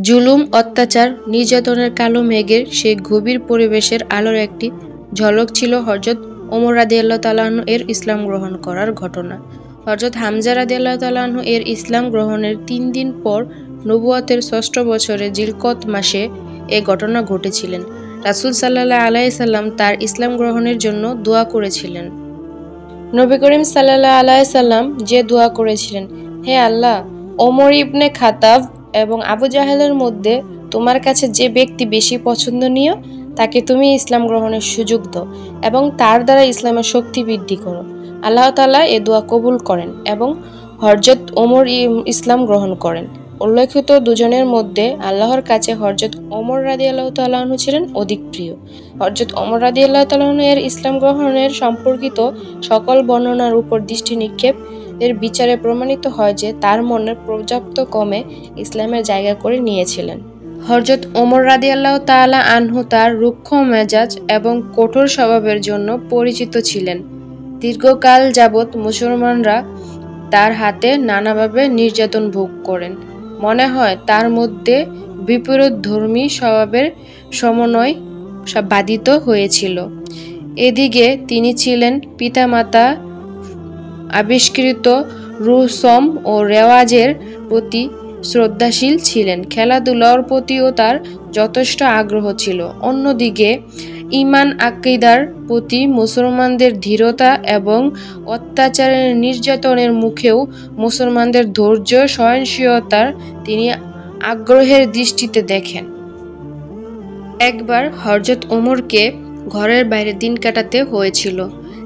জুলুম, অত্যাচার, নির্যাতনের কালো মেঘের সেই গভীর পরিবেশের আলোর একটি ঝলক ছিল হযরত ওমর রাদিয়াল্লাহু তাআলা আনহু এর ইসলাম গ্রহণ করার ঘটনা। হযরত হামজা রাদিয়াল্লাহু তাআলা আনহু এর ইসলাম গ্রহণের ৩ দিন পর নবুয়তের ৬ষ্ঠ বছরে জিলকদ মাসে এ ঘটনা ঘটেছিলেন। রাসূল সাল্লাল্লাহু আলাইহি সাল্লাম তার ইসলাম গ্রহণের জন্য দোয়া করেছিলেন। নবী করিম সাল্লাল্লাহু আলাইহি সাল্লাম যে দোয়া করেছিলেন, হে আল্লাহ, ওমর ইবনে খাত্তাব এবং আবু জাহেলের মধ্যে তোমার কাছে যে ব্যক্তি বেশি পছন্দনীয় তাকে তুমি ইসলাম গ্রহণের সুযোগ দাও এবং তার দ্বারা ইসলামের শক্তি বৃদ্ধি করো। আল্লাহ তাআলা এ দোয়া কবুল করেন এবং হযরত ওমর ইসলাম গ্রহণ করেন। উল্লেখিত দুজনের মধ্যে আল্লাহর কাছে হযরত ওমর রাদিয়াল্লাহু তাআলা আনহু ছিলেন অধিক প্রিয়। হযরত ওমর রাদিয়াল্লাহু তাআলা আনহু এর ইসলাম গ্রহণের সম্পর্কিত সকল বর্ণনার উপর দৃষ্টি নিক্ষেপ এর বিচারে প্রমাণিত হয় যে তার মনের পর্যাপ্ত কমে ইসলামের জায়গা করে নিয়েছিলেন। হযরত ওমর রাদিয়াল্লাহু তাআলা আনহু তার রুক্ষ মেজাজ এবং কঠোর স্বভাবের জন্য পরিচিত ছিলেন। দীর্ঘকাল যাবৎ মুসলমানরা তার হাতে নানাভাবে নির্যাতন ভোগ করেন। মনে হয় তার মধ্যে বিপরীতধর্মী স্বভাবের সমন্বয় বাধিত হয়েছিল। এদিকে তিনি ছিলেন পিতামাতা আবিষ্কৃত রুসম ও রেওয়াজের প্রতি শ্রদ্ধাশীল ছিলেন। খেলাধুলার প্রতিও তার যথেষ্ট আগ্রহ ছিল। অন্যদিকে ঈমান আকীদার প্রতি মুসলমানদের দৃঢ়তা এবং অত্যাচারের নির্যাতনের মুখেও মুসলমানদের ধৈর্য সহনশীলতার তিনি আগ্রহের দৃষ্টিতে দেখেন। একবার হযরত ওমরকে ঘরের বাইরে দিন কাটাতে হয়েছিল।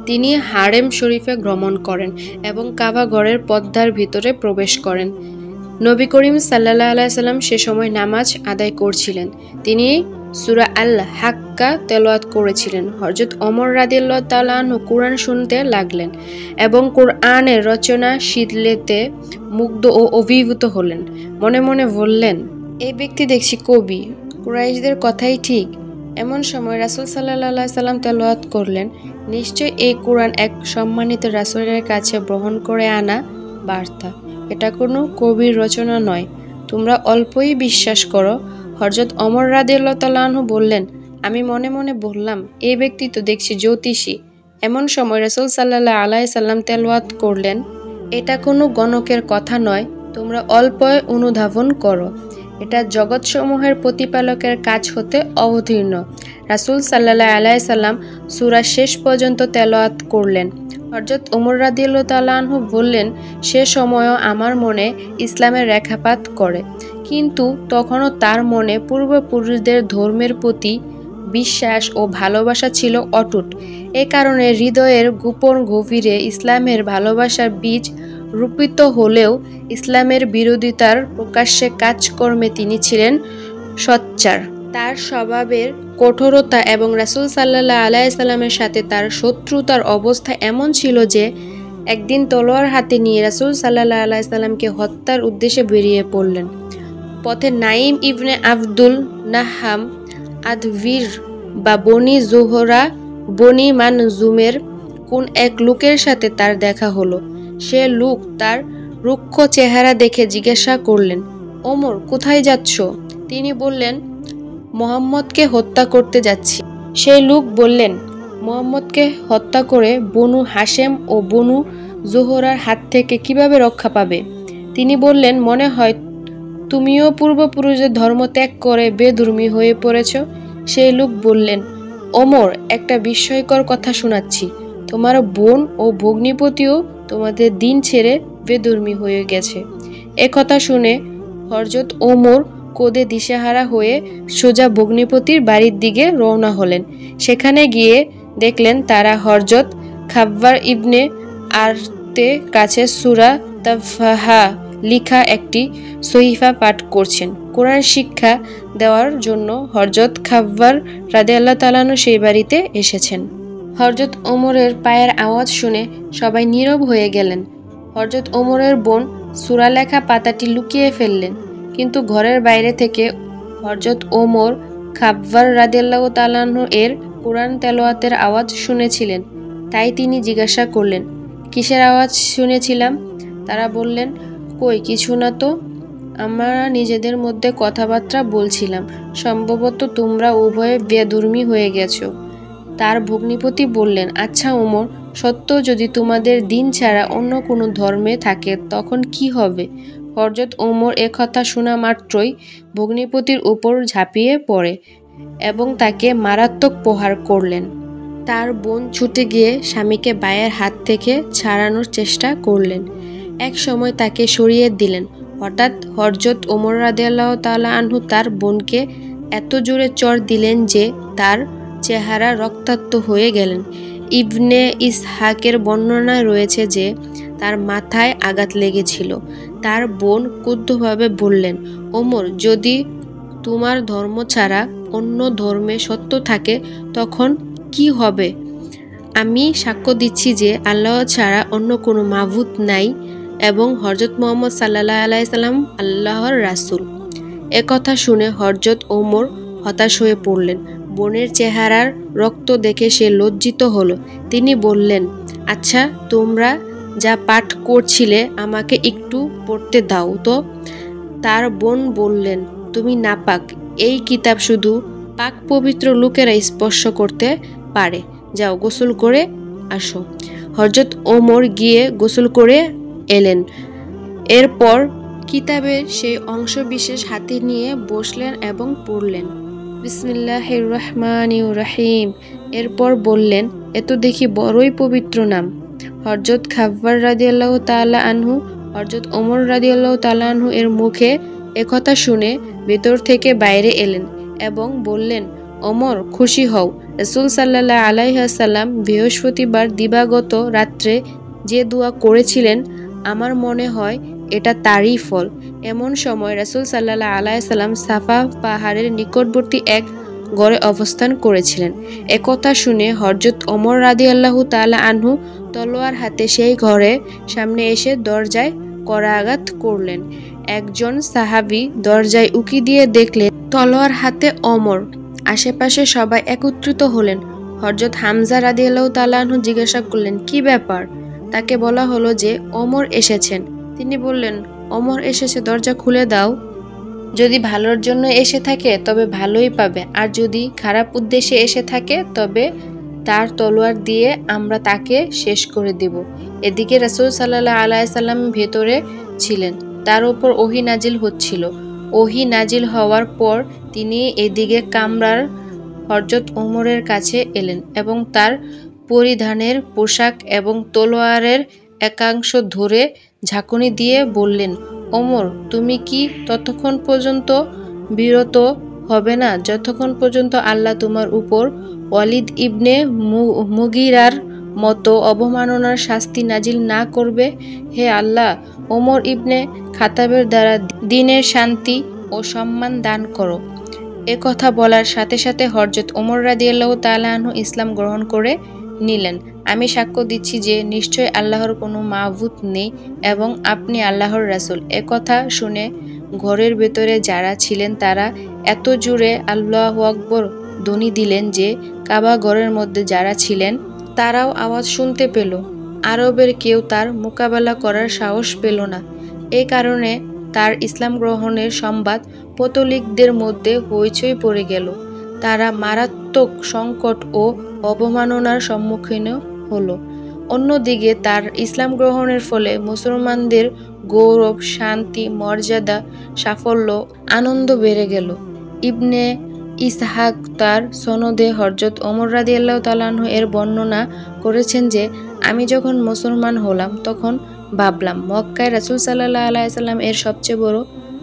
তিনি হারেম শরীফে ভ্রমণ করেন এবং কাবা ঘরের পর্দার ভিতরে প্রবেশ করেন। নবী করিম সাল্লাল্লাহু আলাইহি সাল্লাম সে সময় নামাজ আদায় করছিলেন। তিনি সূরা আল হাক্কা তেলাওয়াত করেছিলেন। হযরত ওমর রাদিয়াল্লাহু তাআলা আনহু কুরআন শুনতে লাগলেন এবং কুরআনের রচনা শীলতে মুগ্ধ ও অভিভূত হলেন। মনে মনে বললেন, এই ব্যক্তি দেখছি কবি, কুরাইশদের কথাই ঠিক। এমন সময় রাসূল সাল্লাল্লাহু আলাইহি সাল্লাম তেলাওয়াত করলেন, নিশ্চয় এই কুরআন এক সম্মানিত রাসূলের কাছে বহন করে আনা বার্তা। এটা কোনো কবির রচনা নয়। তোমরা অল্পই বিশ্বাস করো। হযরত ওমর রাদিয়াল্লাহু তাআলা আনহু বললেন, আমি মনে মনে বললাম, এই ব্যক্তি তো দেখছি জ্যোতিষী। এমন সময় রাসূল সাল্লাল্লাহু আলাইহি সাল্লাম তেলাওয়াত করলেন, এটা কোনো গণকের কথা নয়, তোমরা অল্পই অনুধাবন করো। এটা জগৎসমূহের প্রতিপালকের কাছ হতে অবতীর্ণ। রাসূল সাল্লাল্লাহু আলাইহি সাল্লাম সূরা শেষ পর্যন্ত তেলাওয়াত করলেন। হযরত ওমর রাদিয়াল্লাহু তাআলা আনহু বললেন, সে সময়ও আমার মনে ইসলামের রেখাপাত করে, কিন্তু তখনও তার মনে পূর্বপুরুষদের ধর্মের প্রতি বিশ্বাস ও ভালোবাসা ছিল অটুট। এ কারণে হৃদয়ের গোপন গভীরে ইসলামের ভালোবাসার বীজ রোপিত হলেও ইসলামের বিরোধিতার প্রকাশ্যে কাজকর্মে তিনি ছিলেন সোচ্চার। তার স্বভাবের কঠোরতা এবং রাসূল সাল্লাল্লাহু আলাইহি সাল্লামের সাথে তার শত্রুতার অবস্থা এমন ছিল যে একদিন তলোয়ার হাতে নিয়ে রাসূল সাল্লাল্লাহু আলাইহি সাল্লামকে হত্যার উদ্দেশ্যে বেরিয়ে পড়লেন। পথে নাঈম ইবনে আবদুল নাহাম আদভির বা বনি জোহরা বনি মানজুমের কোন এক লোকের সাথে তার দেখা হলো। সে লোক তার রুক্ষ চেহারা দেখে জিজ্ঞাসা করলেন, ওমর, কোথায় যাচ্ছ? তিনি বললেন, মুহাম্মদকে হত্যা করতে যাচ্ছি। সেই লোক বললেন, মুহাম্মদকে হত্যা করে বনু হাশেম ও বনু জোহরার হাত থেকে কিভাবে রক্ষা পাবে? তিনি বললেন, মনে হয় তুমিও পূর্বপুরুষের ধর্ম ত্যাগ করে বেধর্মী হয়ে পড়েছ। সেই লোক বললেন, ওমর, একটা বিস্ময়কর কথা শোনাচ্ছি। তোমার বোন ও ভগ্নিপতিও তোমাদের দিন ছেড়ে বেধর্মী হয়ে গেছে। এ কথা শুনে হযরত ওমর ক্রোধে দিশেহারা হয়ে সোজা ভগ্নিপতির বাড়ির দিকে রওনা হলেন। সেখানে গিয়ে দেখলেন তারা হযরত খাব্বার ইবনে আরতের কাছে সূরা তাফাহা লিখা একটি সহিফা পাঠ করছেন। কোরআন শিক্ষা দেওয়ার জন্য হযরত খাব্বার রাদিয়াল্লাহু তাআলা আনহু সেই বাড়িতে এসেছেন। হযরত ওমরের পায়ের আওয়াজ শুনে সবাই নীরব হয়ে গেলেন। হযরত ওমরের বোন সূরা লেখা পাতাটি লুকিয়ে ফেললেন, কিন্তু ঘরের বাইরে থেকে হযরত ওমর খাব্বার রাদিয়াল্লাহু তাআলা আনহু এর কোরআন তেলাওয়াতের আওয়াজ শুনেছিলেন। তাই তিনি জিজ্ঞাসা করলেন, কিসের আওয়াজ শুনেছিলাম? তারা বললেন, কই কিছু না তো। আমরা নিজেদের মধ্যে কথাবার্তা বলছিলাম, সম্ভবত তোমরা উভয়ে বেধর্মী হয়ে গেছো। তার ভগ্নিপতি বললেন, আচ্ছা ওমর, সত্য যদি তোমাদের দিন ছাড়া অন্য কোনো ধর্মে থাকে তখন কি হবে? হযরত ওমর একথা শোনা মাত্রই ভগ্নিপতির উপর ঝাঁপিয়ে পড়ে এবং তাকে মারাত্মক প্রহার করলেন। তার বোন ছুটে গিয়ে স্বামীকে ভাইয়ের হাত থেকে ছাড়ানোর চেষ্টা করলেন। এক সময় তাকে সরিয়ে দিলেন। হঠাৎ হযরত ওমর রাদিয়াল্লাহু তাআলা আনহু তার বোনকে এত জোরে চড় দিলেন যে তার চেহারা রক্তাক্ত হয়ে গেলেন। ইবনে ইসহাকের বর্ণনায় রয়েছে যে তার মাথায় আঘাত লেগেছিল। তার বোন ক্রুদ্ধভাবে বললেন, ওমর, যদি তোমার ধর্ম ছাড়া অন্য ধর্মে সত্য থাকে তখন কি হবে? আমি সাক্ষ্য দিচ্ছি যে আল্লাহ ছাড়া অন্য কোনো মাবুদ নাই এবং হযরত মুহাম্মদ সাল্লাল্লাহু আলাইহি সাল্লাম আল্লাহর রাসূল। একথা শুনে হযরত ওমর হতাশ হয়ে পড়লেন। বোনের চেহারার রক্ত দেখে সে লজ্জিত হলো। তিনি বললেন, আচ্ছা, তোমরা যা পাঠ করছিলে আমাকে একটু পড়তে দাও তো। তার বোন বললেন, তুমি নাপাক, এই কিতাব শুধু পাক পবিত্র লোকেরা স্পর্শ করতে পারে। যাও, গোসল করে আসো। হযরত ওমর গিয়ে গোসল করে এলেন। এরপর কিতাবের সেই অংশ বিশেষ হাতে নিয়ে বসলেন এবং পড়লেন, বিসমিল্লাহির রহমানির রহিম। এরপর বললেন, এত দেখি বড়ই পবিত্র নাম। হযরত খাব্বার রাদিয়াল্লাহু তাআলা আনহু হযরত ওমর রাদিয়াল্লাহু তাআলা আনহু এর মুখে একথা শুনে ভেতর থেকে বাইরে এলেন এবং বললেন, ওমর, খুশি হও। রাসূল সাল্লাল্লাহু আলাইহি ওয়াসাল্লাম বৃহস্পতিবার দিবাগত রাত্রে যে দোয়া করেছিলেন, আমার মনে হয় এটা তারই ফল। এমন সময় রাসূল সাল্লাল্লাহু আলাইহি ওয়াসাল্লাম সাফা পাহাড়ের নিকটবর্তী এক ঘরে অবস্থান করেছিলেন। একথা শুনে হযরত ওমর রাদিয়াল্লাহু তাআলা আনহু তলোয়ার হাতে সেই ঘরের সামনে এসে দরজায় করাঘাত করলেন। একজন সাহাবী দরজায় উকি দিয়ে দেখলেন তলোয়ার হাতে ওমর। আশেপাশে সবাই একত্রিত হলেন। হযরত হামজা রাদিয়াল্লাহু তাআলা আনহু জিজ্ঞাসা করলেন, কি ব্যাপার? তাকে বলা হলো যে ওমর এসেছেন। তিনি বললেন, ওমর এসেছে, দরজা খুলে দাও। যদি ভালোর জন্য এসে থাকে তবে ভালোই পাবে, আর যদি খারাপ উদ্দেশ্যে এসে থাকে তবে তার তলোয়ার দিয়ে আমরা তাকে শেষ করে দেব। এদিকে রাসূল সাল্লাল্লাহু আলাইহি সাল্লাম ভেতরে ছিলেন। তার উপর ওহী নাজিল হচ্ছিল। ওহী নাজিল হওয়ার পর তিনি এদিকে কামরার হযরত ওমরের কাছে এলেন এবং তার পরিধানের পোশাক এবং তলোয়ারের একাংশ ধরে ঝাঁকুনি দিয়ে বললেন, ওমর, তুমি কি ততক্ষণ পর্যন্ত বিরত হবে না যতক্ষণ পর্যন্ত আল্লাহ তোমার উপর ওয়ালিদ ইবনে মুগীরার মতো অবমাননার শাস্তি নাজিল না করবে? হে আল্লাহ, ওমর ইবনে খাত্তাবের দ্বারা দ্বীনের শান্তি ও সম্মান দান করো। এ কথা বলার সাথে সাথে হযরত ওমর রাদিয়াল্লাহু তাআলা আনহু ইসলাম গ্রহণ করে নিলেন। আমি সাক্ষ্য দিচ্ছি যে নিশ্চয় আল্লাহর কোনো মাবুদ নেই এবং আপনি আল্লাহর রাসূল। একথা শুনে ঘরের ভেতরে যারা ছিলেন তারা এত জোরে আল্লাহু আকবার ধ্বনি দিলেন যে কাবা ঘরের মধ্যে যারা ছিলেন তারাও আওয়াজ শুনতে পেল। আরবের কেউ তার মোকাবেলা করার সাহস পেল না। এই কারণে তার ইসলাম গ্রহণের সংবাদ পথলিকদের মধ্যে হইচই পড়ে গেল। তারা মারাত্মক সংকট ও অবমাননার সম্মুখীন হলো। অন্যদিকে তার ইসলাম গ্রহণের ফলে মুসলমানদের গৌরব, শান্তি, মর্যাদা, সাফল্য, আনন্দ বেড়ে গেল। ইবনে ইসহাক তার সনদে হযরত ওমর রাদিয়াল্লাহু তাআলা আনহু এর বর্ণনা করেছেন যে আমি যখন মুসলমান হলাম তখন ভাবলাম মক্কায় রাসূল সাল্লাল্লাহু আলাইহি সাল্লাম এর সবচেয়ে বড়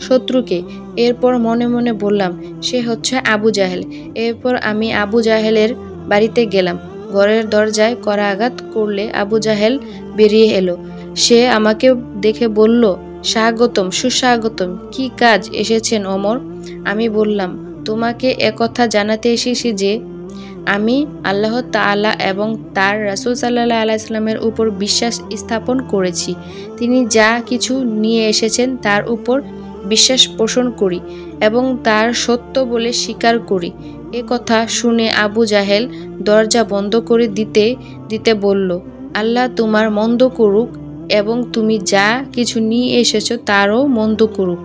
শত্রুকে। এরপর মনে মনে বললাম সে হচ্ছে আবু জাহেল। এরপর আমি আবু জাহেলের বাড়িতে গেলাম। ঘরের দরজায় করাঘাত করলে আবু জাহেল বেরিয়ে এলো। সে আমাকে দেখে বলল, স্বাগতম, সুস্বাগতম, কি কাজ এসেছেন ওমর? আমি বললাম, তোমাকে একথা জানাতে এসেছি যে আমি আল্লাহ তাআলা এবং তার রাসূল সাল্লাল্লাহু আলাইহি সাল্লামের উপর বিশ্বাস স্থাপন করেছি। তিনি যা কিছু নিয়ে এসেছেন তার উপর বিশ্বাস পোষণ করি এবং তার সত্য বলে স্বীকার করি। এ কথা শুনে আবু জাহেল দরজা বন্ধ করে দিতে দিতে বলল, আল্লাহ তোমার মন্দ করুক এবং তুমি যা কিছু নিয়ে এসেছো তারও মন্দ করুক।